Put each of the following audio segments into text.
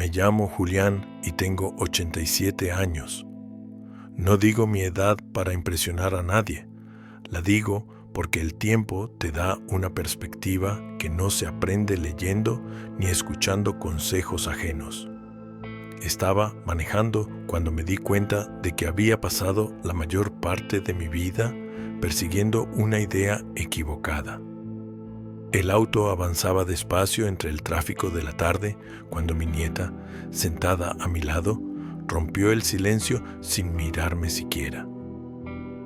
Me llamo Julián y tengo 87 años. No digo mi edad para impresionar a nadie. La digo porque el tiempo te da una perspectiva que no se aprende leyendo ni escuchando consejos ajenos. Estaba manejando cuando me di cuenta de que había pasado la mayor parte de mi vida persiguiendo una idea equivocada. El auto avanzaba despacio entre el tráfico de la tarde cuando mi nieta, sentada a mi lado, rompió el silencio sin mirarme siquiera.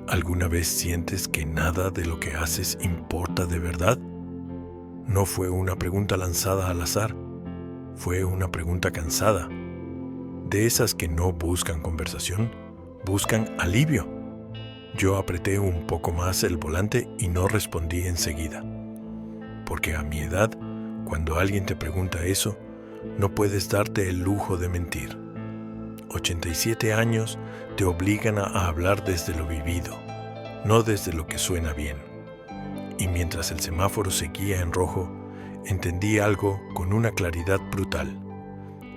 ¿Alguna vez sientes que nada de lo que haces importa de verdad? No fue una pregunta lanzada al azar, fue una pregunta cansada. De esas que no buscan conversación, buscan alivio. Yo apreté un poco más el volante y no respondí enseguida. Porque a mi edad, cuando alguien te pregunta eso, no puedes darte el lujo de mentir. 87 años te obligan a hablar desde lo vivido, no desde lo que suena bien. Y mientras el semáforo seguía en rojo, entendí algo con una claridad brutal.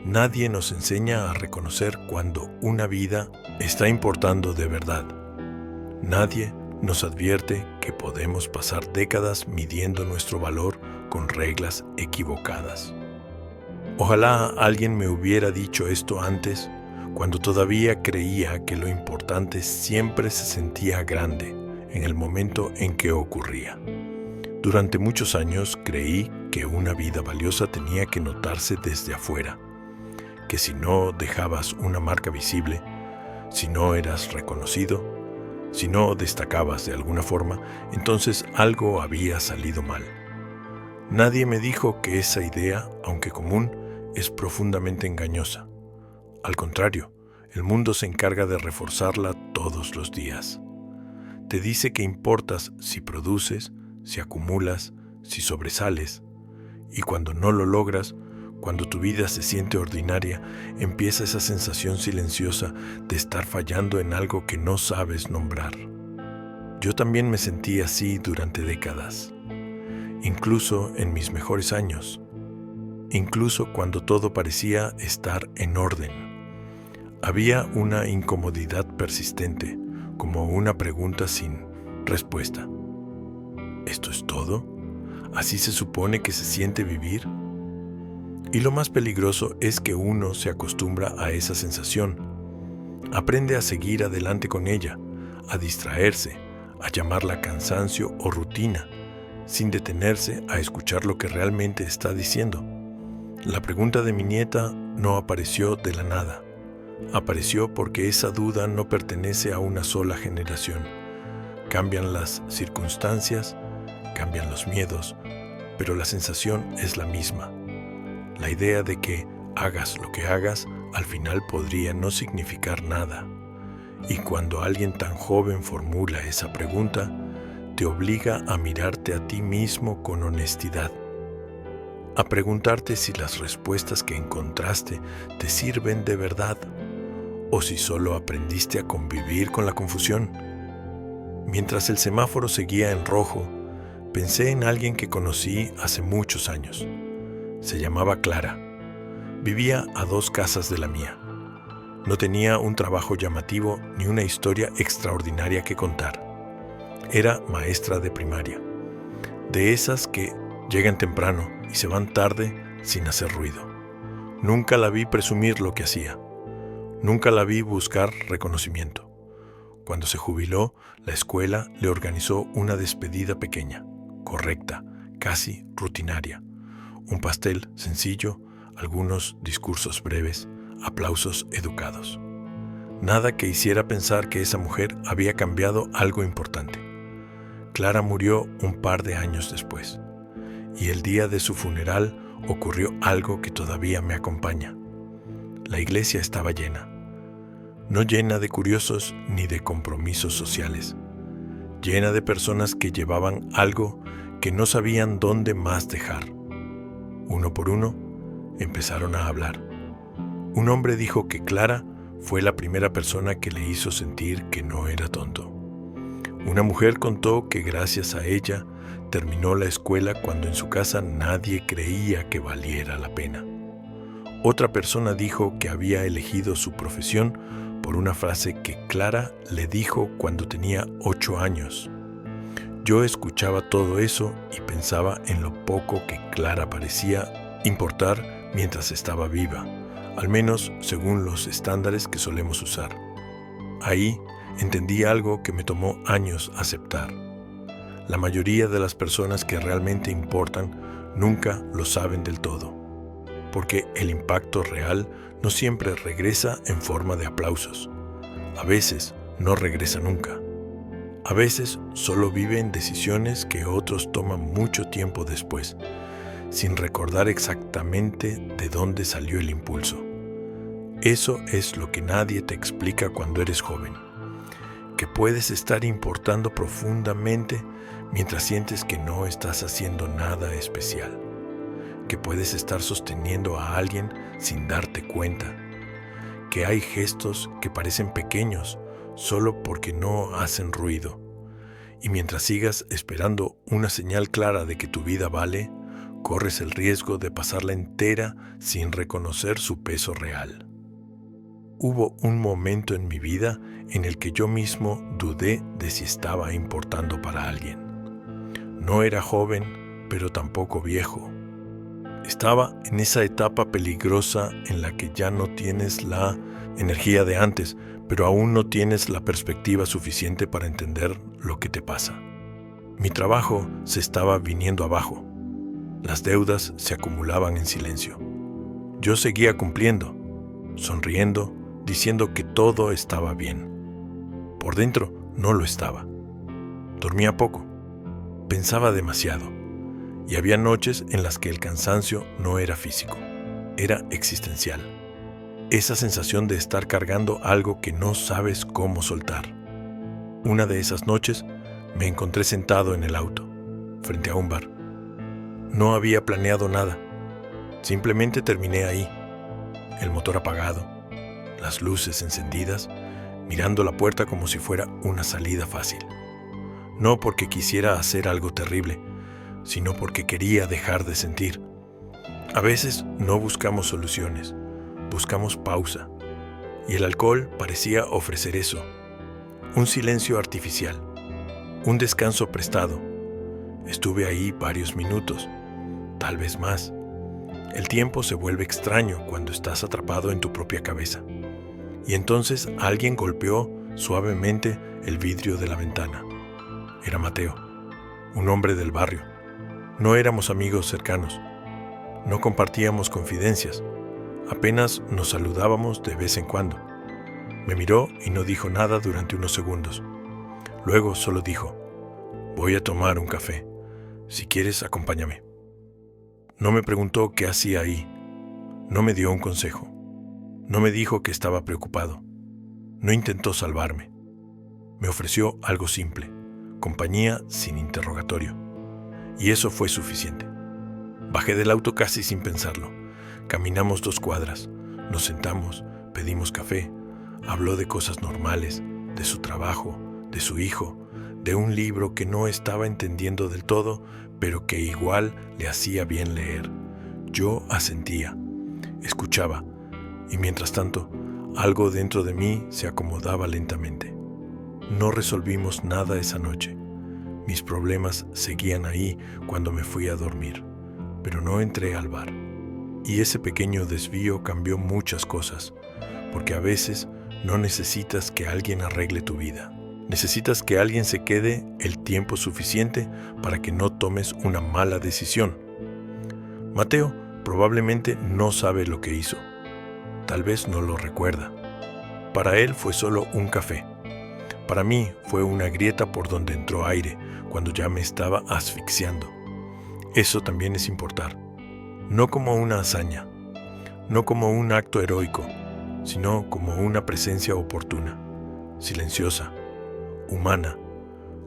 Nadie nos enseña a reconocer cuando una vida está importando de verdad. Nadie nos advierte que podemos pasar décadas midiendo nuestro valor con reglas equivocadas. Ojalá alguien me hubiera dicho esto antes, cuando todavía creía que lo importante siempre se sentía grande en el momento en que ocurría. Durante muchos años creí que una vida valiosa tenía que notarse desde afuera, que si no dejabas una marca visible, si no eras reconocido, si no destacabas de alguna forma, entonces algo había salido mal. Nadie me dijo que esa idea, aunque común, es profundamente engañosa. Al contrario, el mundo se encarga de reforzarla todos los días. Te dice que importas si produces, si acumulas, si sobresales. Y cuando no lo logras, cuando tu vida se siente ordinaria, empieza esa sensación silenciosa de estar fallando en algo que no sabes nombrar. Yo también me sentí así durante décadas, incluso en mis mejores años, incluso cuando todo parecía estar en orden. Había una incomodidad persistente, como una pregunta sin respuesta. ¿Esto es todo? ¿Así se supone que se siente vivir? Y lo más peligroso es que uno se acostumbra a esa sensación. Aprende a seguir adelante con ella, a distraerse, a llamarla cansancio o rutina, sin detenerse a escuchar lo que realmente está diciendo. La pregunta de mi nieta no apareció de la nada. Apareció porque esa duda no pertenece a una sola generación. Cambian las circunstancias, cambian los miedos, pero la sensación es la misma. La idea de que hagas lo que hagas, al final podría no significar nada. Y cuando alguien tan joven formula esa pregunta, te obliga a mirarte a ti mismo con honestidad. A preguntarte si las respuestas que encontraste te sirven de verdad, o si solo aprendiste a convivir con la confusión. Mientras el semáforo seguía en rojo, pensé en alguien que conocí hace muchos años. Se llamaba Clara. Vivía a 2 casas de la mía. No tenía un trabajo llamativo ni una historia extraordinaria que contar. Era maestra de primaria. De esas que llegan temprano y se van tarde sin hacer ruido. Nunca la vi presumir lo que hacía. Nunca la vi buscar reconocimiento. Cuando se jubiló, la escuela le organizó una despedida pequeña, correcta, casi rutinaria. Un pastel sencillo, algunos discursos breves, aplausos educados. Nada que hiciera pensar que esa mujer había cambiado algo importante. Clara murió un par de años después, y el día de su funeral ocurrió algo que todavía me acompaña. La iglesia estaba llena, no llena de curiosos ni de compromisos sociales, llena de personas que llevaban algo que no sabían dónde más dejar. Uno por uno, empezaron a hablar. Un hombre dijo que Clara fue la primera persona que le hizo sentir que no era tonto. Una mujer contó que gracias a ella terminó la escuela cuando en su casa nadie creía que valiera la pena. Otra persona dijo que había elegido su profesión por una frase que Clara le dijo cuando tenía 8 años. Yo escuchaba todo eso y pensaba en lo poco que Clara parecía importar mientras estaba viva, al menos según los estándares que solemos usar. Ahí entendí algo que me tomó años aceptar. La mayoría de las personas que realmente importan nunca lo saben del todo, porque el impacto real no siempre regresa en forma de aplausos. A veces no regresa nunca. A veces solo viven decisiones que otros toman mucho tiempo después, sin recordar exactamente de dónde salió el impulso. Eso es lo que nadie te explica cuando eres joven, que puedes estar importando profundamente mientras sientes que no estás haciendo nada especial, que puedes estar sosteniendo a alguien sin darte cuenta, que hay gestos que parecen pequeños solo porque no hacen ruido, y mientras sigas esperando una señal clara de que tu vida vale, corres el riesgo de pasarla entera sin reconocer su peso real. Hubo un momento en mi vida en el que yo mismo dudé de si estaba importando para alguien. No era joven, pero tampoco viejo. Estaba en esa etapa peligrosa en la que ya no tienes la energía de antes, pero aún no tienes la perspectiva suficiente para entender lo que te pasa. Mi trabajo se estaba viniendo abajo. Las deudas se acumulaban en silencio. Yo seguía cumpliendo, sonriendo, diciendo que todo estaba bien. Por dentro no lo estaba. Dormía poco. Pensaba demasiado. Y había noches en las que el cansancio no era físico, era existencial. Esa sensación de estar cargando algo que no sabes cómo soltar. Una de esas noches me encontré sentado en el auto, frente a un bar. No había planeado nada. Simplemente terminé ahí, el motor apagado, las luces encendidas, mirando la puerta como si fuera una salida fácil. No porque quisiera hacer algo terrible, sino porque quería dejar de sentir. A veces no buscamos soluciones, buscamos pausa, y el alcohol parecía ofrecer eso. Un silencio artificial, un descanso prestado. Estuve ahí varios minutos, tal vez más. El tiempo se vuelve extraño cuando estás atrapado en tu propia cabeza. Y entonces alguien golpeó suavemente el vidrio de la ventana. Era Mateo, un hombre del barrio. No éramos amigos cercanos. No compartíamos confidencias. Apenas nos saludábamos de vez en cuando. Me miró y no dijo nada durante unos segundos. Luego solo dijo: «Voy a tomar un café. Si quieres, acompáñame». No me preguntó qué hacía ahí. No me dio un consejo. No me dijo que estaba preocupado. No intentó salvarme. Me ofreció algo simple, compañía sin interrogatorio. Y eso fue suficiente. Bajé del auto casi sin pensarlo. Caminamos 2 cuadras, nos sentamos, pedimos café. Habló de cosas normales, de su trabajo, de su hijo, de un libro que no estaba entendiendo del todo, pero que igual le hacía bien leer. Yo asentía, escuchaba, y mientras tanto, algo dentro de mí se acomodaba lentamente. No resolvimos nada esa noche. Mis problemas seguían ahí cuando me fui a dormir, pero no entré al bar. Y ese pequeño desvío cambió muchas cosas, porque a veces no necesitas que alguien arregle tu vida. Necesitas que alguien se quede el tiempo suficiente para que no tomes una mala decisión. Mateo probablemente no sabe lo que hizo. Tal vez no lo recuerda. Para él fue solo un café. Para mí fue una grieta por donde entró aire cuando ya me estaba asfixiando. Eso también es importar. No como una hazaña, no como un acto heroico, sino como una presencia oportuna, silenciosa, humana.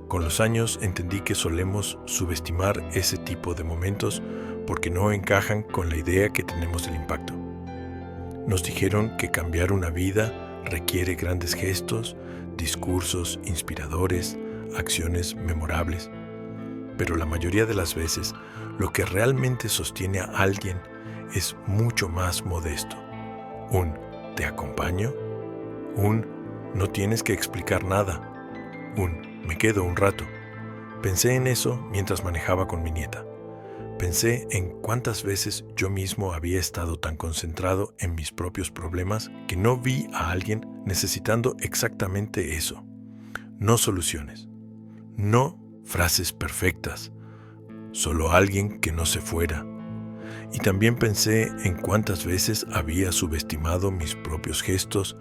Con los años entendí que solemos subestimar ese tipo de momentos porque no encajan con la idea que tenemos del impacto. Nos dijeron que cambiar una vida requiere grandes gestos, discursos inspiradores, acciones memorables. Pero la mayoría de las veces, lo que realmente sostiene a alguien es mucho más modesto. Un «te acompaño», un «no tienes que explicar nada», un «me quedo un rato». Pensé en eso mientras manejaba con mi nieta. Pensé en cuántas veces yo mismo había estado tan concentrado en mis propios problemas que no vi a alguien necesitando exactamente eso. No soluciones, no frases perfectas, solo alguien que no se fuera. Y también pensé en cuántas veces había subestimado mis propios gestos,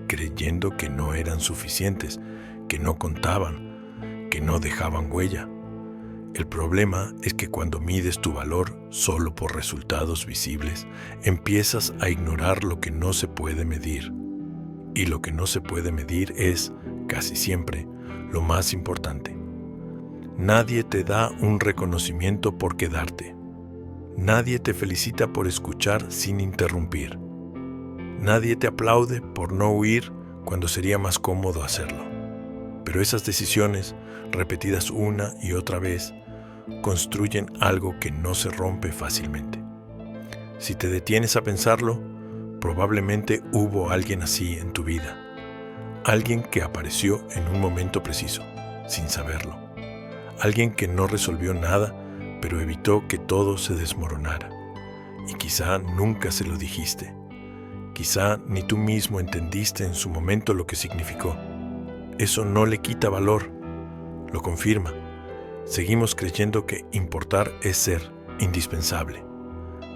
creyendo que no eran suficientes, que no contaban, que no dejaban huella. El problema es que cuando mides tu valor solo por resultados visibles, empiezas a ignorar lo que no se puede medir. Y lo que no se puede medir es, casi siempre, lo más importante. Nadie te da un reconocimiento por quedarte. Nadie te felicita por escuchar sin interrumpir. Nadie te aplaude por no huir cuando sería más cómodo hacerlo. Pero esas decisiones, repetidas una y otra vez, construyen algo que no se rompe fácilmente. Si te detienes a pensarlo, probablemente hubo alguien así en tu vida. Alguien que apareció en un momento preciso, sin saberlo. Alguien que no resolvió nada, pero evitó que todo se desmoronara. Y quizá nunca se lo dijiste. Quizá ni tú mismo entendiste en su momento lo que significó. Eso no le quita valor, lo confirma. Seguimos creyendo que importar es ser indispensable,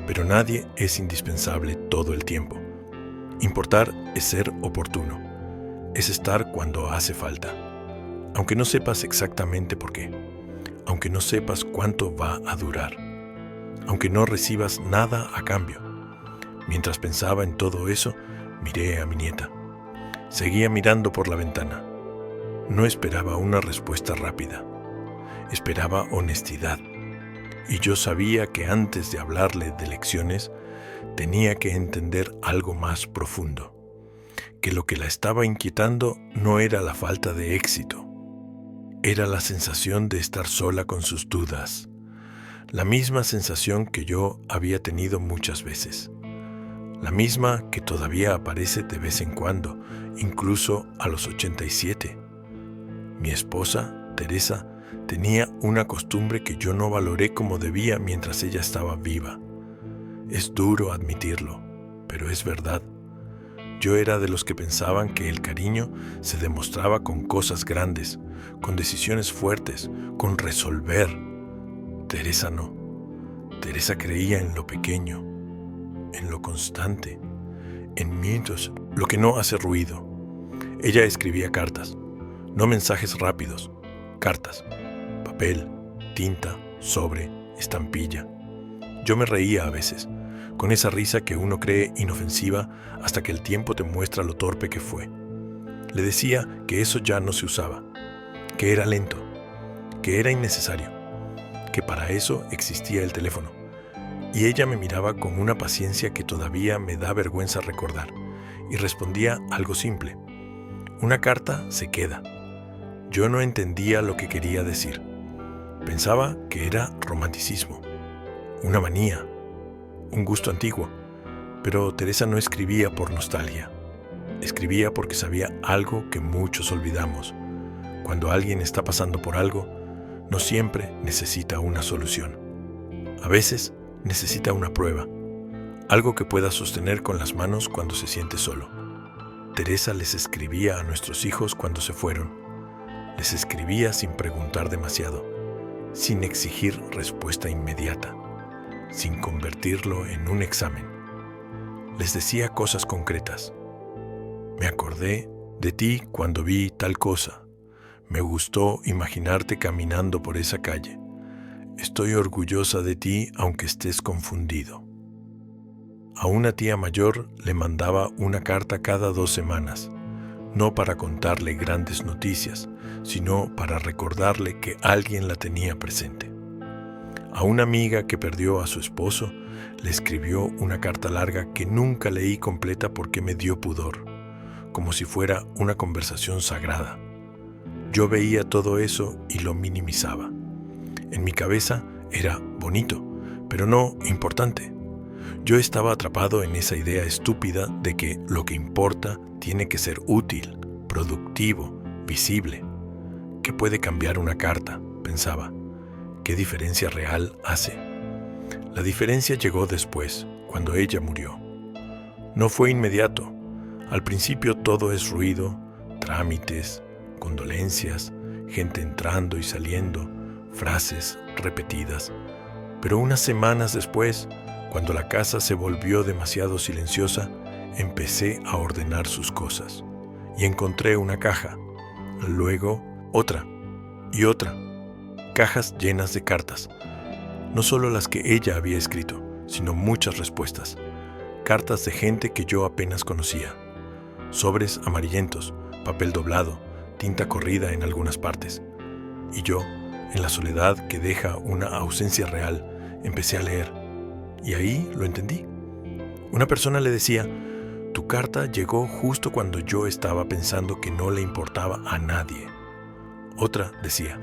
pero nadie es indispensable todo el tiempo. Importar es ser oportuno, es estar cuando hace falta, aunque no sepas exactamente por qué, aunque no sepas cuánto va a durar, aunque no recibas nada a cambio. Mientras pensaba en todo eso, miré a mi nieta. Seguía mirando por la ventana. No esperaba una respuesta rápida. Esperaba honestidad, y yo sabía que antes de hablarle de lecciones, tenía que entender algo más profundo, que lo que la estaba inquietando no era la falta de éxito, era la sensación de estar sola con sus dudas, la misma sensación que yo había tenido muchas veces, la misma que todavía aparece de vez en cuando, incluso a los 87. Mi esposa, Teresa, tenía una costumbre que yo no valoré como debía mientras ella estaba viva. Es duro admitirlo, pero es verdad. Yo era de los que pensaban que el cariño se demostraba con cosas grandes, con decisiones fuertes, con resolver. Teresa no. Teresa creía en lo pequeño, en lo constante, en minutos, lo que no hace ruido. Ella escribía cartas, no mensajes rápidos, cartas. Papel, tinta, sobre, estampilla. Yo me reía a veces, con esa risa que uno cree inofensiva hasta que el tiempo te muestra lo torpe que fue. Le decía que eso ya no se usaba, que era lento, que era innecesario, que para eso existía el teléfono. Y ella me miraba con una paciencia que todavía me da vergüenza recordar, y respondía algo simple. Una carta se queda. Yo no entendía lo que quería decir. Pensaba que era romanticismo, una manía, un gusto antiguo, pero Teresa no escribía por nostalgia. Escribía porque sabía algo que muchos olvidamos. Cuando alguien está pasando por algo, no siempre necesita una solución. A veces necesita una prueba, algo que pueda sostener con las manos cuando se siente solo. Teresa les escribía a nuestros hijos cuando se fueron. Les escribía sin preguntar demasiado, sin exigir respuesta inmediata, sin convertirlo en un examen. Les decía cosas concretas. Me acordé de ti cuando vi tal cosa. Me gustó imaginarte caminando por esa calle. Estoy orgullosa de ti aunque estés confundido. A una tía mayor le mandaba una carta cada 2 semanas, no para contarle grandes noticias, sino para recordarle que alguien la tenía presente. A una amiga que perdió a su esposo, le escribió una carta larga que nunca leí completa porque me dio pudor, como si fuera una conversación sagrada. Yo veía todo eso y lo minimizaba. En mi cabeza era bonito, pero no importante. Yo estaba atrapado en esa idea estúpida de que lo que importa tiene que ser útil, productivo, visible. ¿Qué puede cambiar una carta?, pensaba. ¿Qué diferencia real hace? La diferencia llegó después, cuando ella murió. No fue inmediato. Al principio todo es ruido, trámites, condolencias, gente entrando y saliendo, frases repetidas. Pero unas semanas después, cuando la casa se volvió demasiado silenciosa, empecé a ordenar sus cosas. Y encontré una caja, luego otra y otra. Cajas llenas de cartas. No solo las que ella había escrito, sino muchas respuestas. Cartas de gente que yo apenas conocía. Sobres amarillentos, papel doblado, tinta corrida en algunas partes. Y yo, en la soledad que deja una ausencia real, empecé a leer. Y ahí lo entendí. Una persona le decía: tu carta llegó justo cuando yo estaba pensando que no le importaba a nadie. Otra decía: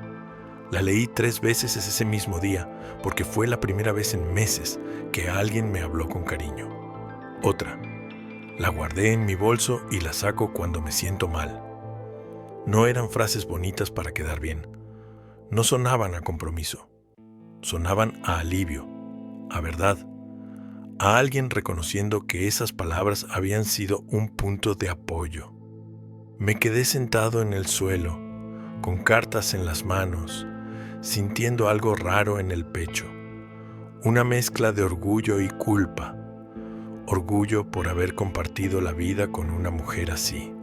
la leí 3 veces ese mismo día porque fue la primera vez en meses que alguien me habló con cariño. Otra: la guardé en mi bolso y la saco cuando me siento mal. No eran frases bonitas para quedar bien. No sonaban a compromiso. Sonaban a alivio, a verdad, a alguien reconociendo que esas palabras habían sido un punto de apoyo. Me quedé sentado en el suelo, con cartas en las manos, sintiendo algo raro en el pecho, una mezcla de orgullo y culpa. Orgullo por haber compartido la vida con una mujer así.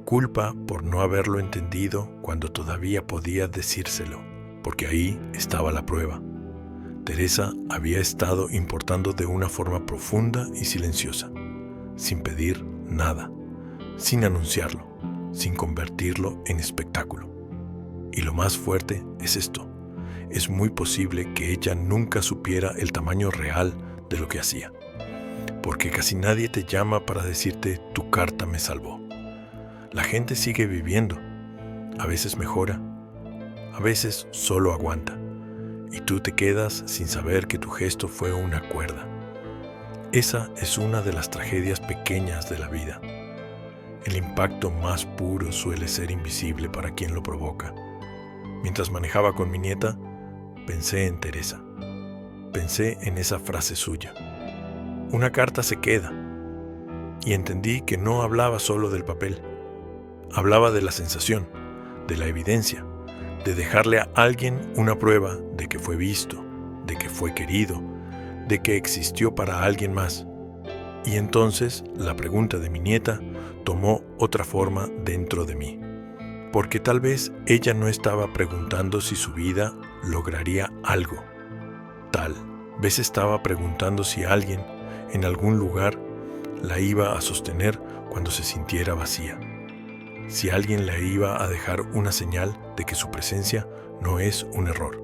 Culpa por no haberlo entendido cuando todavía podía decírselo, porque ahí estaba la prueba. Teresa había estado importando de una forma profunda y silenciosa, sin pedir nada, sin anunciarlo, sin convertirlo en espectáculo. Y lo más fuerte es esto: es muy posible que ella nunca supiera el tamaño real de lo que hacía, porque casi nadie te llama para decirte tu carta me salvó. La gente sigue viviendo, a veces mejora, a veces solo aguanta, y tú te quedas sin saber que tu gesto fue una cuerda. Esa es una de las tragedias pequeñas de la vida. El impacto más puro suele ser invisible para quien lo provoca. Mientras manejaba con mi nieta, pensé en Teresa. Pensé en esa frase suya: una carta se queda. Y entendí que no hablaba solo del papel. Hablaba de la sensación, de la evidencia, de dejarle a alguien una prueba de que fue visto, de que fue querido, de que existió para alguien más. Y entonces la pregunta de mi nieta tomó otra forma dentro de mí. Porque tal vez ella no estaba preguntando si su vida lograría algo. Tal vez estaba preguntando si alguien, en algún lugar, la iba a sostener cuando se sintiera vacía. Si alguien le iba a dejar una señal de que su presencia no es un error.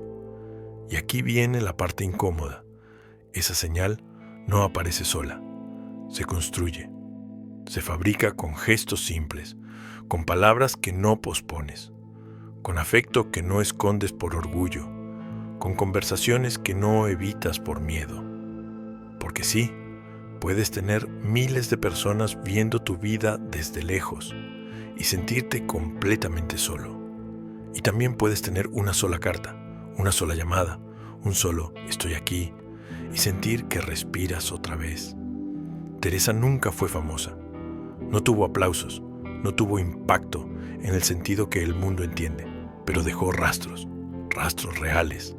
Y aquí viene la parte incómoda. Esa señal no aparece sola. Se construye. Se fabrica con gestos simples, con palabras que no pospones, con afecto que no escondes por orgullo, con conversaciones que no evitas por miedo. Porque sí, puedes tener miles de personas viendo tu vida desde lejos y sentirte completamente solo. Y también puedes tener una sola carta, una sola llamada, un solo "estoy aquí", y sentir que respiras otra vez. Teresa nunca fue famosa. No tuvo aplausos, no tuvo impacto en el sentido que el mundo entiende, pero dejó rastros reales,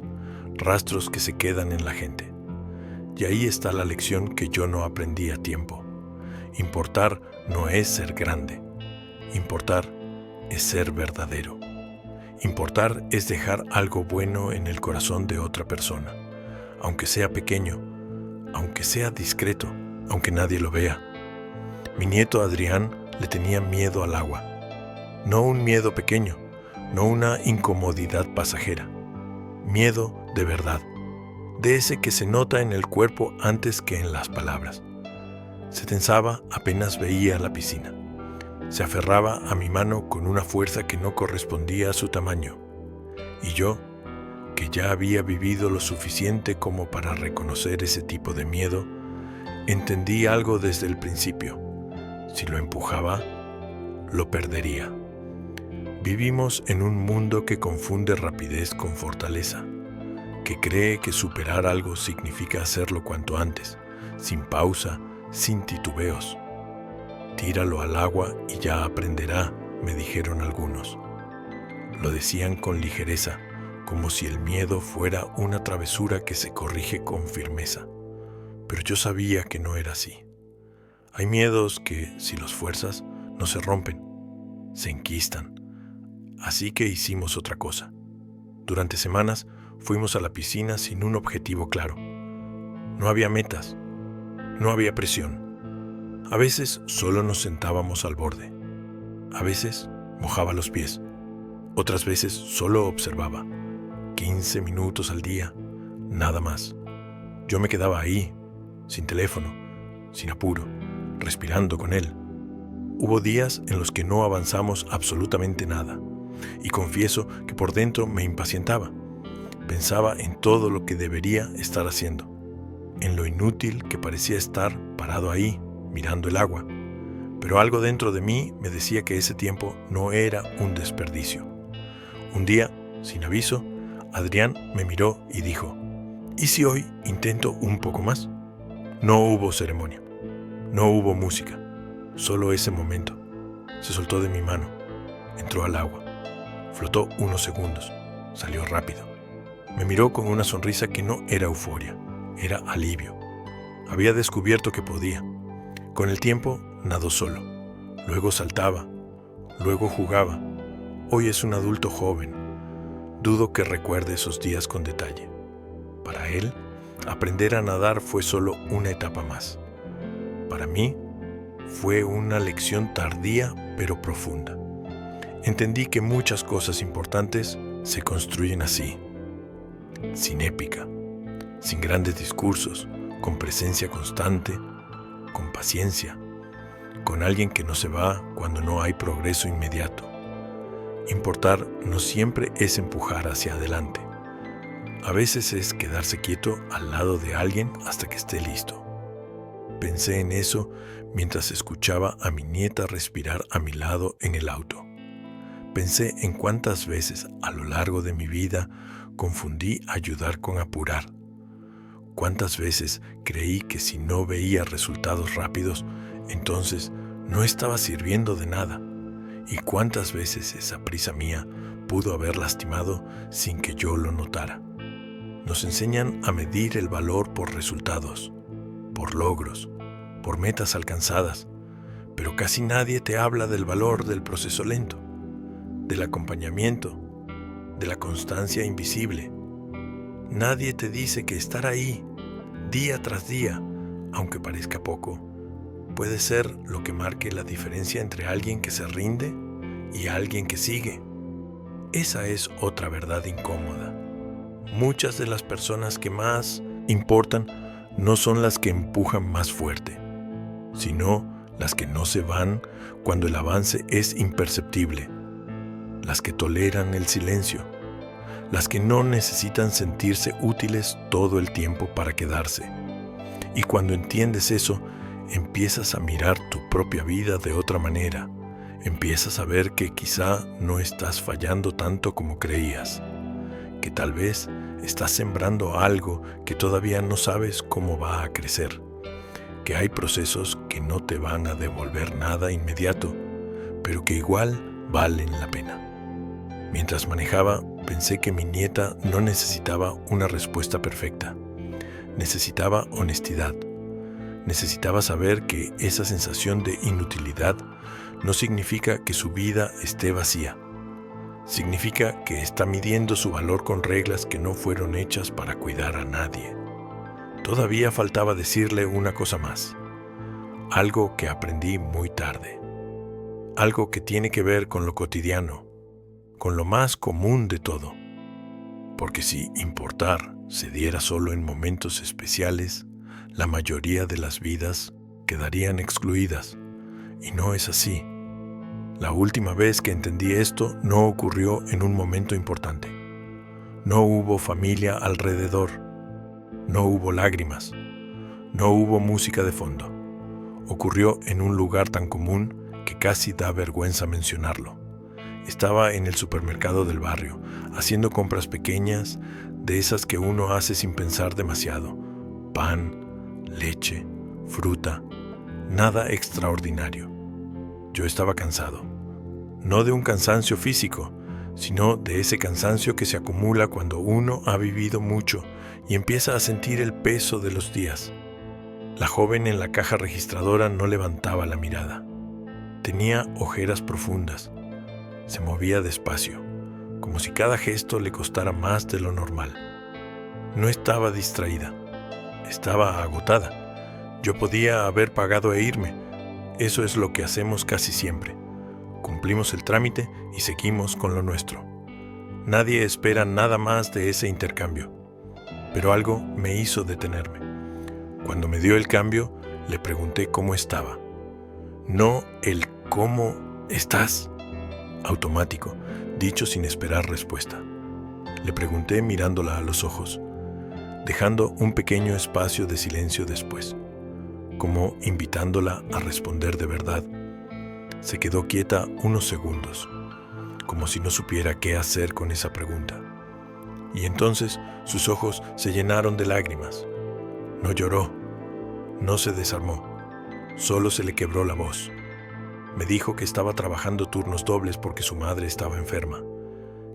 rastros que se quedan en la gente. Y ahí está la lección que yo no aprendí a tiempo. Importar no es ser grande. Importar es ser verdadero. Importar es dejar algo bueno en el corazón de otra persona, aunque sea pequeño, aunque sea discreto, aunque nadie lo vea. Mi nieto Adrián le tenía miedo al agua. No un miedo pequeño, no una incomodidad pasajera. Miedo de verdad, de ese que se nota en el cuerpo antes que en las palabras. Se tensaba apenas veía la piscina. Se aferraba a mi mano con una fuerza que no correspondía a su tamaño. Y yo, que ya había vivido lo suficiente como para reconocer ese tipo de miedo, Entendí algo desde el principio. Si lo empujaba, lo perdería. Vivimos en un mundo que confunde rapidez con fortaleza, que cree que superar algo significa hacerlo cuanto antes, sin pausa, sin titubeos. Tíralo al agua y ya aprenderá, me dijeron algunos. Lo decían con ligereza, como si el miedo fuera una travesura que se corrige con firmeza. Pero yo sabía que no era así. Hay miedos que, si los fuerzas, no se rompen, se enquistan. Así que hicimos otra cosa. Durante semanas fuimos a la piscina sin un objetivo claro. No había metas, no había presión. A veces solo nos sentábamos al borde. A veces mojaba los pies. Otras veces solo observaba. 15 minutos al día, nada más. Yo me quedaba ahí, sin teléfono, sin apuro, respirando con él. Hubo días en los que no avanzamos absolutamente nada, y confieso que por dentro me impacientaba. Pensaba en todo lo que debería estar haciendo, en lo inútil que parecía estar parado ahí, mirando el agua. Pero algo dentro de mí me decía que ese tiempo no era un desperdicio. Un día, sin aviso, Adrián me miró y dijo: ¿y si hoy intento un poco más? No hubo ceremonia, no hubo música, solo ese momento. Se soltó de mi mano, entró al agua, flotó unos segundos, salió rápido. Me miró con una sonrisa que no era euforia, era alivio. Había descubierto que podía. Con el tiempo nadó solo, luego saltaba, luego jugaba. Hoy es un adulto joven. Dudo que recuerde esos días con detalle. Para él, aprender a nadar fue solo una etapa más. Para mí, fue una lección tardía pero profunda. Entendí que muchas cosas importantes se construyen así, sin épica, sin grandes discursos, con presencia constante, con paciencia, con alguien que no se va cuando no hay progreso inmediato. Importar no siempre es empujar hacia adelante. A veces es quedarse quieto al lado de alguien hasta que esté listo. Pensé en eso mientras escuchaba a mi nieta respirar a mi lado en el auto. Pensé en cuántas veces a lo largo de mi vida confundí ayudar con apurar. Cuántas veces creí que si no veía resultados rápidos, entonces no estaba sirviendo de nada. Y cuántas veces esa prisa mía pudo haber lastimado sin que yo lo notara. Nos enseñan a medir el valor por resultados, por logros, por metas alcanzadas, pero casi nadie te habla del valor del proceso lento, del acompañamiento, de la constancia invisible. Nadie te dice que estar ahí, día tras día, aunque parezca poco, puede ser lo que marque la diferencia entre alguien que se rinde y alguien que sigue. Esa es otra verdad incómoda. Muchas de las personas que más importan no son las que empujan más fuerte, sino las que no se van cuando el avance es imperceptible, las que toleran el silencio, las que no necesitan sentirse útiles todo el tiempo para quedarse. Y cuando entiendes eso, empiezas a mirar tu propia vida de otra manera. Empiezas a ver que quizá no estás fallando tanto como creías, que tal vez estás sembrando algo que todavía no sabes cómo va a crecer, que hay procesos que no te van a devolver nada inmediato, pero que igual valen la pena. Mientras manejaba, pensé que mi nieta no necesitaba una respuesta perfecta. Necesitaba honestidad. Necesitaba saber que esa sensación de inutilidad no significa que su vida esté vacía. Significa que está midiendo su valor con reglas que no fueron hechas para cuidar a nadie. Todavía faltaba decirle una cosa más. Algo que aprendí muy tarde. Algo que tiene que ver con lo cotidiano, con lo más común de todo. Porque si importar se diera solo en momentos especiales, la mayoría de las vidas quedarían excluidas. Y no es así. La última vez que entendí esto no ocurrió en un momento importante. No hubo familia alrededor. No hubo lágrimas. No hubo música de fondo. Ocurrió en un lugar tan común que casi da vergüenza mencionarlo. Estaba en el supermercado del barrio, haciendo compras pequeñas, de esas que uno hace sin pensar demasiado. Pan, leche, fruta, nada extraordinario. Yo estaba cansado. No de un cansancio físico, sino de ese cansancio que se acumula cuando uno ha vivido mucho y empieza a sentir el peso de los días. La joven en la caja registradora no levantaba la mirada. Tenía ojeras profundas. Se movía despacio, como si cada gesto le costara más de lo normal. No estaba distraída. Estaba agotada. Yo podía haber pagado e irme. Eso es lo que hacemos casi siempre. Cumplimos el trámite y seguimos con lo nuestro. Nadie espera nada más de ese intercambio. Pero algo me hizo detenerme. Cuando me dio el cambio, le pregunté cómo estaba. No el ¿cómo estás? Automático, dicho sin esperar respuesta. Le pregunté mirándola a los ojos, dejando un pequeño espacio de silencio después, como invitándola a responder de verdad. Se quedó quieta unos segundos, como si no supiera qué hacer con esa pregunta. Y entonces sus ojos se llenaron de lágrimas. No lloró, no se desarmó, solo se le quebró la voz. Me dijo que estaba trabajando turnos dobles porque su madre estaba enferma,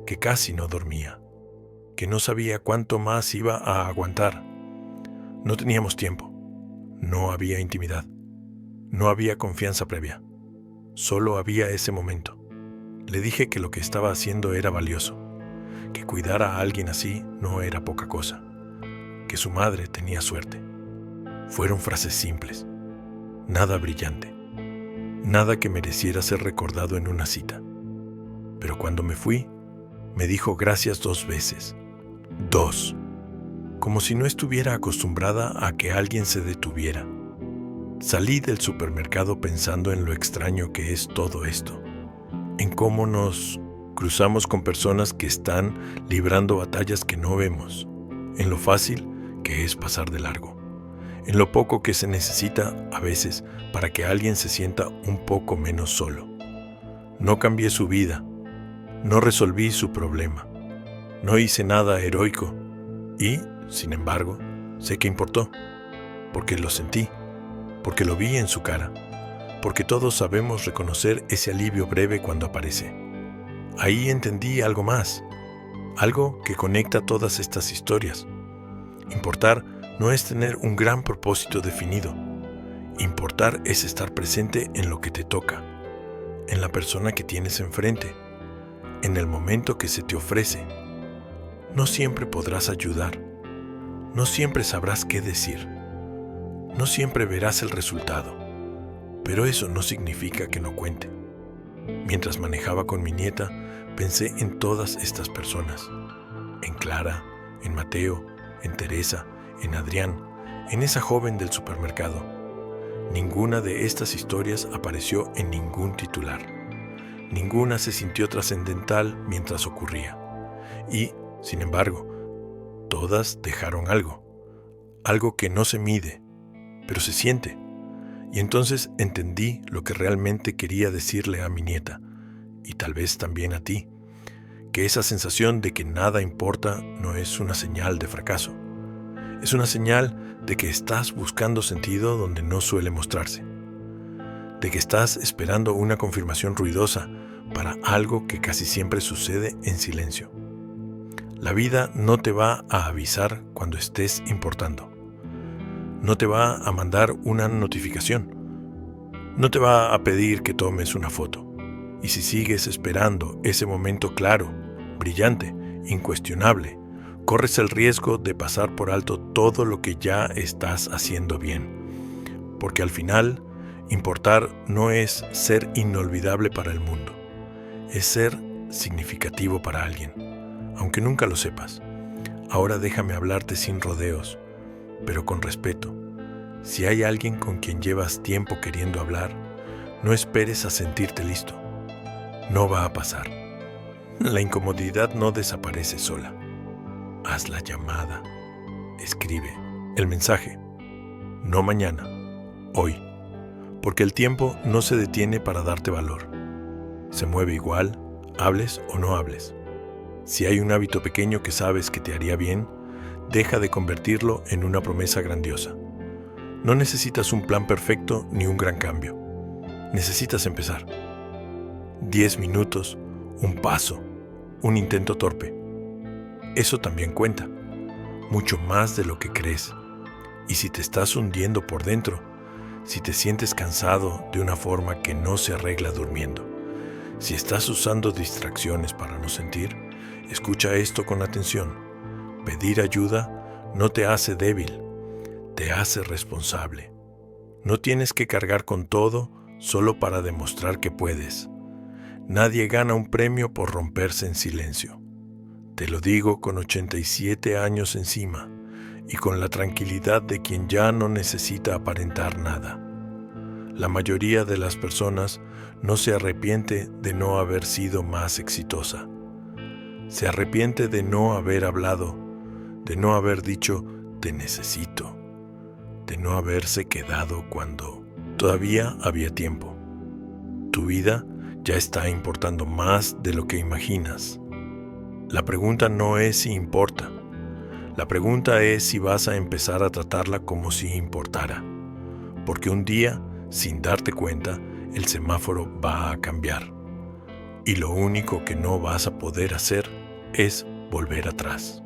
que casi no dormía, que no sabía cuánto más iba a aguantar. No teníamos tiempo, no había intimidad, no había confianza previa, solo había ese momento. Le dije que lo que estaba haciendo era valioso, que cuidar a alguien así no era poca cosa, que su madre tenía suerte. Fueron frases simples, nada brillante. Nada que mereciera ser recordado en una cita. Pero cuando me fui, me dijo gracias 2 veces. 2. Como si no estuviera acostumbrada a que alguien se detuviera. Salí del supermercado pensando en lo extraño que es todo esto. En cómo nos cruzamos con personas que están librando batallas que no vemos. En lo fácil que es pasar de largo. En lo poco que se necesita a veces para que alguien se sienta un poco menos solo. No cambié su vida, no resolví su problema, no hice nada heroico y, sin embargo, sé que importó, porque lo sentí, porque lo vi en su cara, porque todos sabemos reconocer ese alivio breve cuando aparece. Ahí entendí algo más, algo que conecta todas estas historias. Importar no es tener un gran propósito definido. Importar es estar presente en lo que te toca, en la persona que tienes enfrente, en el momento que se te ofrece. No siempre podrás ayudar, no siempre sabrás qué decir, no siempre verás el resultado, pero eso no significa que no cuente. Mientras manejaba con mi nieta, pensé en todas estas personas, en Clara, en Mateo, en Teresa, en Adrián, en esa joven del supermercado. Ninguna de estas historias apareció en ningún titular. Ninguna se sintió trascendental mientras ocurría. Y, sin embargo, todas dejaron algo que no se mide, pero se siente. Y entonces entendí lo que realmente quería decirle a mi nieta, y tal vez también a ti, que esa sensación de que nada importa no es una señal de fracaso. Es una señal de que estás buscando sentido donde no suele mostrarse, de que estás esperando una confirmación ruidosa para algo que casi siempre sucede en silencio. La vida no te va a avisar cuando estés importando. No te va a mandar una notificación. No te va a pedir que tomes una foto. Y si sigues esperando ese momento claro, brillante, incuestionable, corres el riesgo de pasar por alto todo lo que ya estás haciendo bien. Porque al final, importar no es ser inolvidable para el mundo. Es ser significativo para alguien, aunque nunca lo sepas. Ahora déjame hablarte sin rodeos, pero con respeto. Si hay alguien con quien llevas tiempo queriendo hablar, no esperes a sentirte listo. No va a pasar. La incomodidad no desaparece sola. Haz la llamada. Escribe el mensaje. no mañana, hoy, porque el tiempo no se detiene para darte valor. Se mueve igual, hables o no hables. Si hay un hábito pequeño que sabes que te haría bien, deja de convertirlo en una promesa grandiosa. No necesitas un plan perfecto ni un gran cambio. Necesitas empezar. 10 minutos, un paso, un intento torpe. Eso también cuenta, mucho más de lo que crees. Y si te estás hundiendo por dentro, si te sientes cansado de una forma que no se arregla durmiendo, si estás usando distracciones para no sentir, escucha esto con atención. Pedir ayuda no te hace débil, te hace responsable. No tienes que cargar con todo solo para demostrar que puedes. Nadie gana un premio por romperse en silencio. Te lo digo con 87 años encima y con la tranquilidad de quien ya no necesita aparentar nada. La mayoría de las personas no se arrepiente de no haber sido más exitosa. Se arrepiente de no haber hablado, de no haber dicho "te necesito", de no haberse quedado cuando todavía había tiempo. Tu vida ya está importando más de lo que imaginas. La pregunta no es si importa. La pregunta es si vas a empezar a tratarla como si importara. Porque un día, sin darte cuenta, el semáforo va a cambiar. Y lo único que no vas a poder hacer es volver atrás.